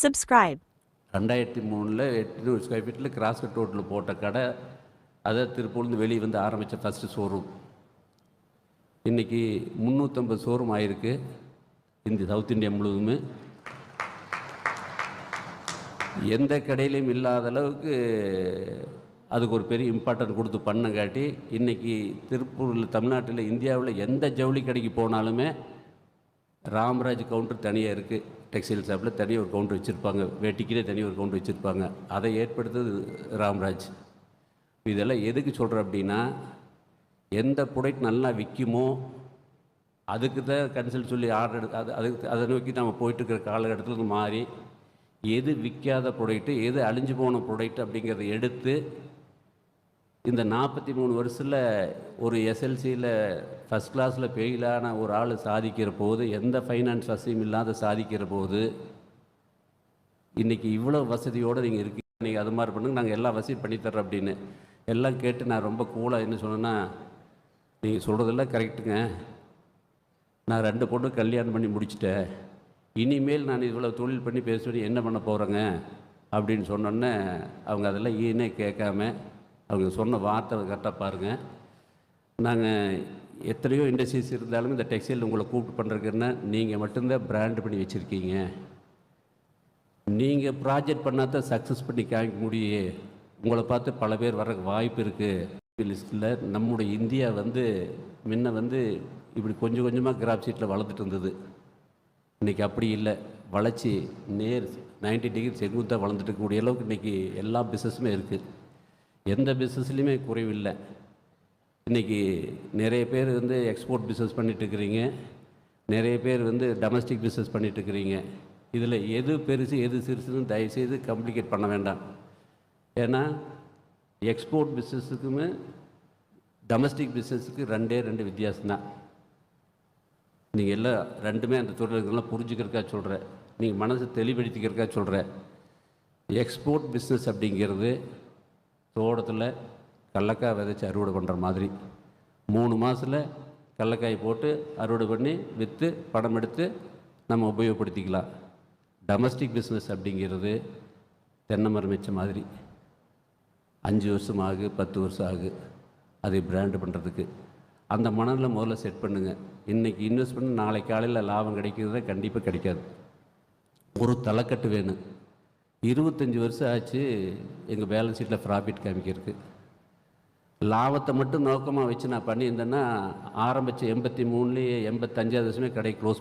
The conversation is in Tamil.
Subscribe. 2003 800 ஸ்கொயர் ஃபீட்டில் கிராஸ்கட் ரோட்டில் போட்ட கடை, அதை திருப்பூர்லேருந்து வெளியே வந்து ஆரம்பித்த ஃபஸ்ட்டு ஷோரூம். இன்றைக்கி 350 ஷோரூம் ஆகிருக்கு இந்த சவுத் இந்தியா முழுவதுமே. எந்த கடையிலையும் இல்லாத அளவுக்கு அதுக்கு ஒரு பெரிய இம்பார்ட்டன்ட் கொடுத்து பண்ணங்காட்டி இன்றைக்கி திருப்பூரில், தமிழ்நாட்டில், இந்தியாவில் எந்த ஜவுளி கடைக்கு போனாலுமே ராம்ராஜ் கவுண்டர் தனியாக இருக்குது. டெக்ஸ்டைல் ஷாப்பில் தனியாக ஒரு கவுண்டர் வச்சுருப்பாங்க, வேட்டிக்கிலே தனியாக ஒரு கவுண்டர் வச்சுருப்பாங்க. அதை ஏற்படுத்துறது ராம்ராஜ். இதெல்லாம் எதுக்கு சொல்கிறேன் அப்படின்னா, எந்த ப்ராடக்ட் நல்லா விற்குமோ அதுக்கு தான் கன்சல்ட் சொல்லி ஆர்டர் எடுத்து அதுக்கு அதை நோக்கி நம்ம போயிட்டுருக்கிற காலகட்டத்தில் மாறி, எது விற்காத ப்ராடக்ட்டு, எது அழிஞ்சு போன ப்ராடக்ட் அப்படிங்கிறத எடுத்து இந்த 43 வருஷத்தில் ஒரு எஸ்எல்சியில் ஃபஸ்ட் கிளாஸில் ஃபெயிலான ஒரு ஆள் சாதிக்கிற போது, எந்த ஃபைனான்ஸ் வசதியும் இல்லாத சாதிக்கிற போது, இன்றைக்கி இவ்வளோ வசதியோடு நீங்கள் இருக்கீங்க, நீங்கள் அது மாதிரி பண்ணுங்க, நாங்கள் எல்லா வசதியும் பண்ணித்தர்றோம் அப்படின்னு எல்லாம் கேட்டு நான் ரொம்ப கூலாக என்ன சொன்னேன்னா, நீங்கள் சொல்கிறதெல்லாம் கரெக்டுங்க, நான் 2 பொண்ணு கல்யாணம் பண்ணி முடிச்சிட்டேன், இனிமேல் நான் இவ்வளோ தொழில் பண்ணி பேசுவேன் என்ன பண்ண போகிறேங்க அப்படின்னு சொன்னோன்னே, அவங்க அதெல்லாம் ஈனே கேட்காம அவங்க சொன்ன வார்த்தை கரெக்டாக பாருங்கள். நாங்கள் எத்தனையோ இண்டஸ்ட்ரீஸ் இருந்தாலும் இந்த டெக்ஸ்டைல் உங்களை கூப்பிட்டு பண்ணுறதுக்குன்னா நீங்கள் மட்டும்தான் பிராண்ட் பண்ணி வச்சுருக்கீங்க. நீங்கள் ப்ராஜெக்ட் பண்ணால் தான் சக்ஸஸ் பண்ணி காமிக்க முடியும். உங்களை பார்த்து பல பேர் வர்றதுக்கு வாய்ப்பு இருக்குது. லிஸ்ட்டில் நம்முடைய இந்தியா முன்ன இப்படி கொஞ்சம் கொஞ்சமாக கிராஃப் ஷீட்டில் வளர்ந்துட்டு இருந்தது. இன்றைக்கி அப்படி இல்லை, வளர்ச்சி நேர் 90 டிகிரி செங்குத்தாக வளர்ந்துட்டு இருக்கக்கூடிய அளவுக்கு இன்றைக்கி எல்லா பிஸ்னஸுமே இருக்குது. எந்த பிஸ்னஸ்லையுமே குறைவில்லை. இன்றைக்கி நிறைய பேர் எக்ஸ்போர்ட் பிஸ்னஸ் பண்ணிகிட்ருக்கிறீங்க, நிறைய பேர் டொமஸ்டிக் பிஸ்னஸ் பண்ணிகிட்ருக்கிறீங்க. இதில் எது பெருசு எது சிறுசுன்னு தயவுசெய்து காம்ப்ளிகேட் பண்ண வேண்டாம். ஏன்னா எக்ஸ்போர்ட் பிஸ்னஸுக்குமே டொமஸ்டிக் பிஸ்னஸுக்கு 2 வித்தியாசம்தான். நீங்கள் எல்லாம் ரெண்டுமே அந்த தொழில்கள்லாம் புரிஞ்சுக்கிறதுக்காக சொல்கிறேன், நீங்கள் மனசை தெளிவடுத்திக்கிறதுக்காக சொல்கிறேன். எக்ஸ்போர்ட் பிஸ்னஸ் அப்படிங்கிறது தோட்டத்தில் கடலக்காய் விதைச்சி அறுவடை பண்ணுற மாதிரி 3 மாதத்தில் கடலக்காய் போட்டு அறுவடை பண்ணி விற்று பணம் எடுத்து நம்ம உபயோகப்படுத்திக்கலாம். டொமஸ்டிக் பிஸ்னஸ் அப்படிங்கிறது தென்னை மரம் வச்ச மாதிரி 5 வருஷம் ஆகு, 10 வருஷம் ஆகு அதை பிராண்டு பண்ணுறதுக்கு. அந்த மனநிலை முதல்ல செட் பண்ணுங்கள். இன்றைக்கி இன்வெஸ்ட் பண்ணி நாளைக்கு காலையில் லாபம் கிடைக்கிறத கண்டிப்பாக கிடைக்காது. ஒரு தலைக்கட்டு வேணும். 25 வருஷம் ஆச்சு எங்கள் பேலன்ஸ் ஷீட்டில் ப்ராஃபிட் காமிக்கிறதுக்கு. லாபத்தை மட்டும் நோக்கமாக வச்சு நான் பண்ணியிருந்தேன்னா ஆரம்பித்த 83லேயே 85வது வருஷமே கடையை க்ளோஸ் பண்ணி